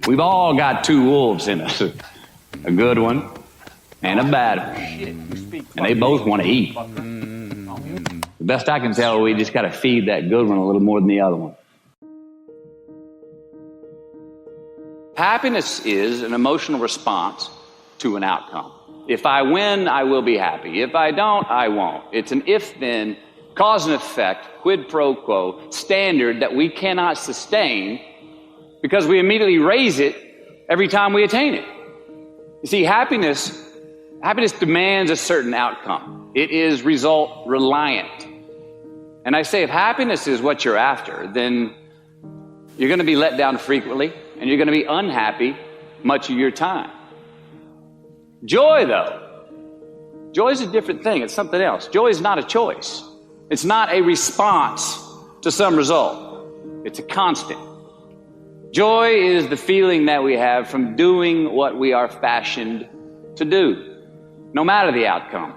We've all got two wolves in us, a good one and a bad one, and they both want to eat. The best I can tell, we just got to feed that good one a little more than the other one. Happiness is an emotional response to an outcome. If I win, I will be happy. If I don't, I won't. It's an if-then, cause and effect, quid pro quo standard that we cannot sustain because we immediately raise it every time we attain it. You see, happiness demands a certain outcome. It is result reliant. And I say if happiness is what you're after, then you're going to be let down frequently and you're going to be unhappy much of your time. Joy, though, joy is a different thing. It's something else. Joy is not a choice. It's not a response to some result. It's a constant. Joy is the feeling that we have from doing what we are fashioned to do, no matter the outcome.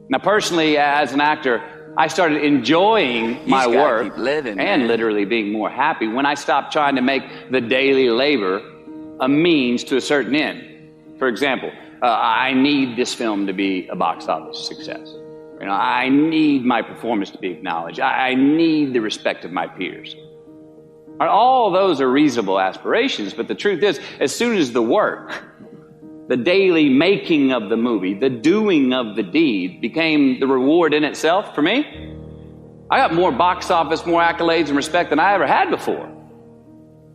Now, personally, as an actor, I started enjoying my work and literally being more happy when I stopped trying to make the daily labor a means to a certain end. For example, I need this film to be a box office success. I need my performance to be acknowledged. I need the respect of my peers. All those are reasonable aspirations, but the truth is, as soon as the work, the daily making of the movie, the doing of the deed became the reward in itself for me, I got more box office, more accolades and respect than I ever had before.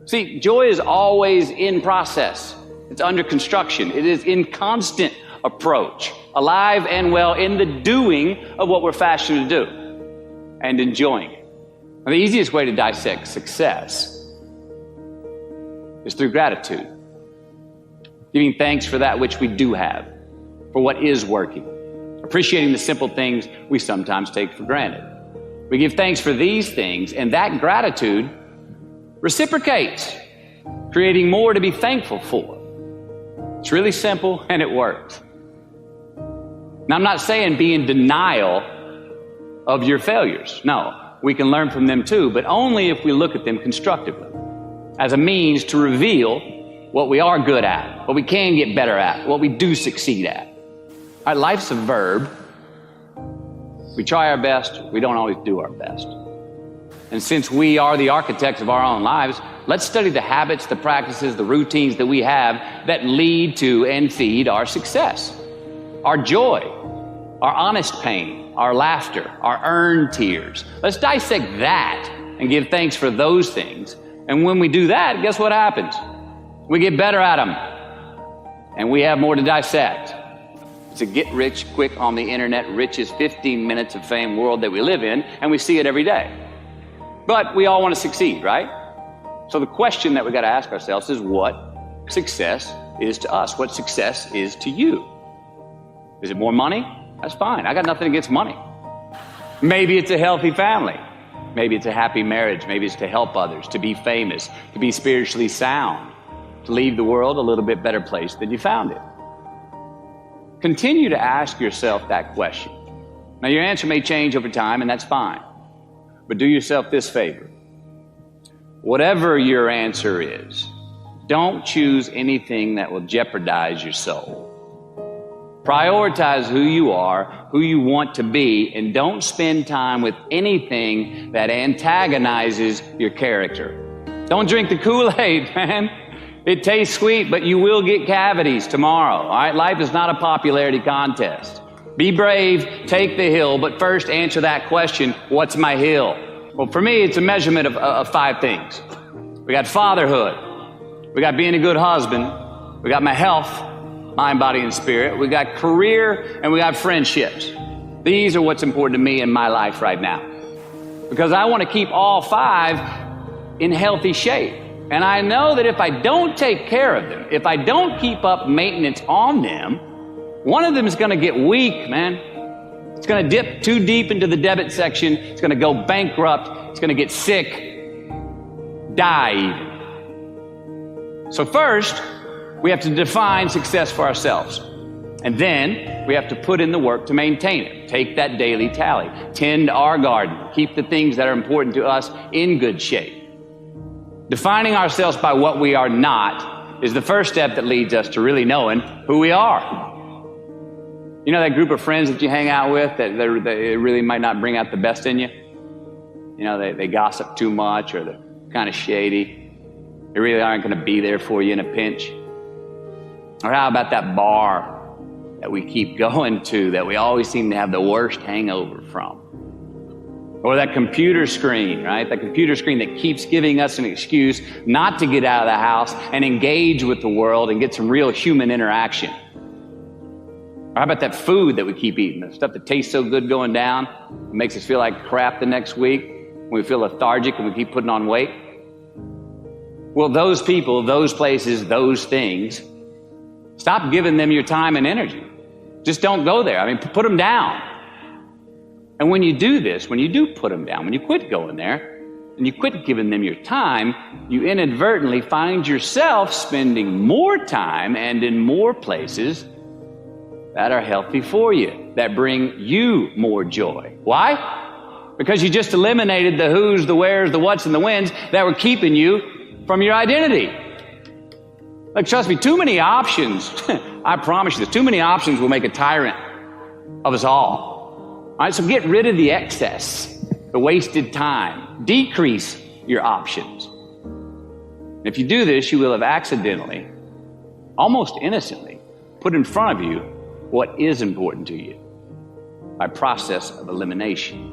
See, joy is always in process. It's under construction. It is in constant approach, alive and well in the doing of what we're fashioned to do and enjoying it. And the easiest way to dissect success is through gratitude. Giving thanks for that which we do have, for what is working. Appreciating the simple things we sometimes take for granted. We give thanks for these things, and that gratitude reciprocates, creating more to be thankful for. It's really simple, and it works. Now, I'm not saying be in denial of your failures. No, we can learn from them too, but only if we look at them constructively, as a means to reveal what we are good at, what we can get better at, what we do succeed at. All right, life's a verb. We try our best, we don't always do our best. And since we are the architects of our own lives, let's study the habits, the practices, the routines that we have that lead to and feed our success, our joy, our honest pain, our laughter, our earned tears. Let's dissect that and give thanks for those things. And when we do that, guess what happens? We get better at them, and we have more to dissect. It's a get rich quick on the internet, rich is 15 minutes of fame world that we live in, and we see it every day. But we all want to succeed, right? So the question that we got to ask ourselves is what success is to us, what success is to you. Is it more money? That's fine. I got nothing against money. Maybe it's a healthy family. Maybe it's a happy marriage. Maybe it's to help others, to be famous, to be spiritually sound, to leave the world a little bit better place than you found it. Continue to ask yourself that question. Now, your answer may change over time, and that's fine. But do yourself this favor. Whatever your answer is, don't choose anything that will jeopardize your soul. Prioritize who you are, who you want to be, and don't spend time with anything that antagonizes your character. Don't drink the Kool-Aid, man. It tastes sweet, but you will get cavities tomorrow. All right, life is not a popularity contest. Be brave, take the hill, but first answer that question, what's my hill? Well, for me, it's a measurement of 5 things. We got fatherhood. We got being a good husband. We got my health, mind, body, and spirit. We got career, and we got friendships. These are what's important to me in my life right now. Because I want to keep all 5 in healthy shape. And I know that if I don't take care of them, if I don't keep up maintenance on them, one of them is going to get weak, man. It's going to dip too deep into the debit section. It's going to go bankrupt. It's going to get sick, die even. So first, we have to define success for ourselves. And then we have to put in the work to maintain it. Take that daily tally. Tend our garden. Keep the things that are important to us in good shape. Defining ourselves by what we are not is the first step that leads us to really knowing who we are. You know that group of friends that you hang out with that they really might not bring out the best in you? You know, they gossip too much, or they're kind of shady. They really aren't going to be there for you in a pinch. Or how about that bar that we keep going to that we always seem to have the worst hangover from? Or that computer screen, right? That computer screen that keeps giving us an excuse not to get out of the house and engage with the world and get some real human interaction. Or how about that food that we keep eating, the stuff that tastes so good going down, it makes us feel like crap the next week, we feel lethargic and we keep putting on weight? Well, those people, those places, those things, stop giving them your time and energy. Just don't go there. I mean, put them down. And when you do this, when you do put them down, when you quit going there, and you quit giving them your time, you inadvertently find yourself spending more time and in more places that are healthy for you, that bring you more joy. Why? Because you just eliminated the who's, the where's, the what's, and the when's that were keeping you from your identity. Like, trust me, too many options, I promise you this, too many options will make a tyrant of us all. All right, so get rid of the excess, the wasted time. Decrease your options. And if you do this, you will have accidentally, almost innocently, put in front of you what is important to you by process of elimination.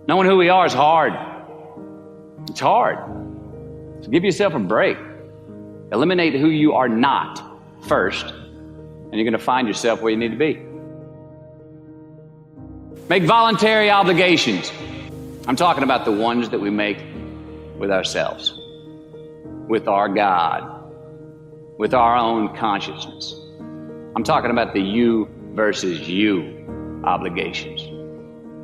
Knowing who we are is hard. It's hard. So give yourself a break. Eliminate who you are not first, and you're going to find yourself where you need to be. Make voluntary obligations. I'm talking about the ones that we make with ourselves, with our God, with our own consciousness. I'm talking about the you versus you obligations.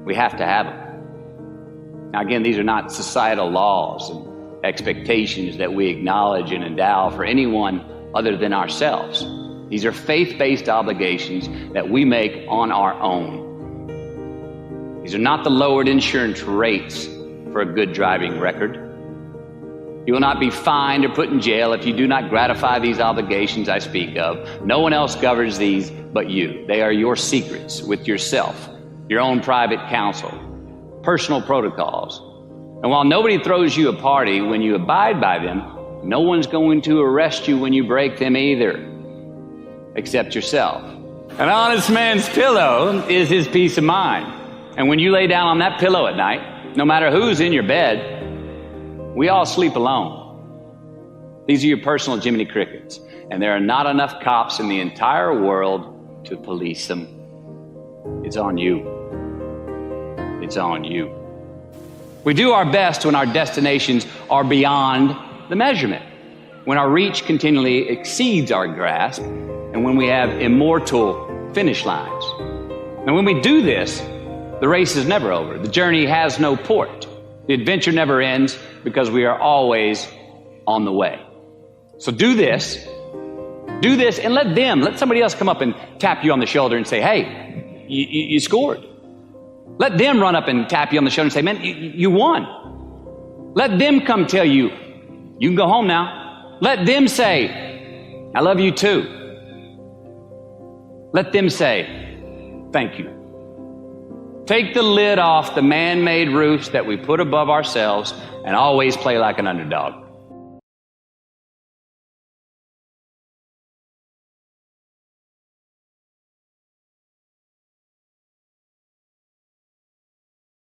We have to have them. Now again, these are not societal laws and expectations that we acknowledge and endow for anyone other than ourselves. These are faith-based obligations that we make on our own. These are not the lowered insurance rates for a good driving record. You will not be fined or put in jail if you do not gratify these obligations I speak of. No one else governs these but you. They are your secrets with yourself, your own private counsel, personal protocols. And while nobody throws you a party when you abide by them, no one's going to arrest you when you break them either, except yourself. An honest man's pillow is his peace of mind. And when you lay down on that pillow at night, no matter who's in your bed, we all sleep alone. These are your personal Jiminy Crickets, and there are not enough cops in the entire world to police them. It's on you. It's on you. We do our best when our destinations are beyond the measurement, when our reach continually exceeds our grasp, and when we have immortal finish lines. And when we do this, the race is never over. The journey has no port. The adventure never ends because we are always on the way. So do this, and let somebody else come up and tap you on the shoulder and say, hey, you scored. Let them run up and tap you on the shoulder and say, man, you won. Let them come tell you, you can go home now. Let them say, I love you too. Let them say, thank you. Take the lid off the man-made roofs that we put above ourselves and always play like an underdog.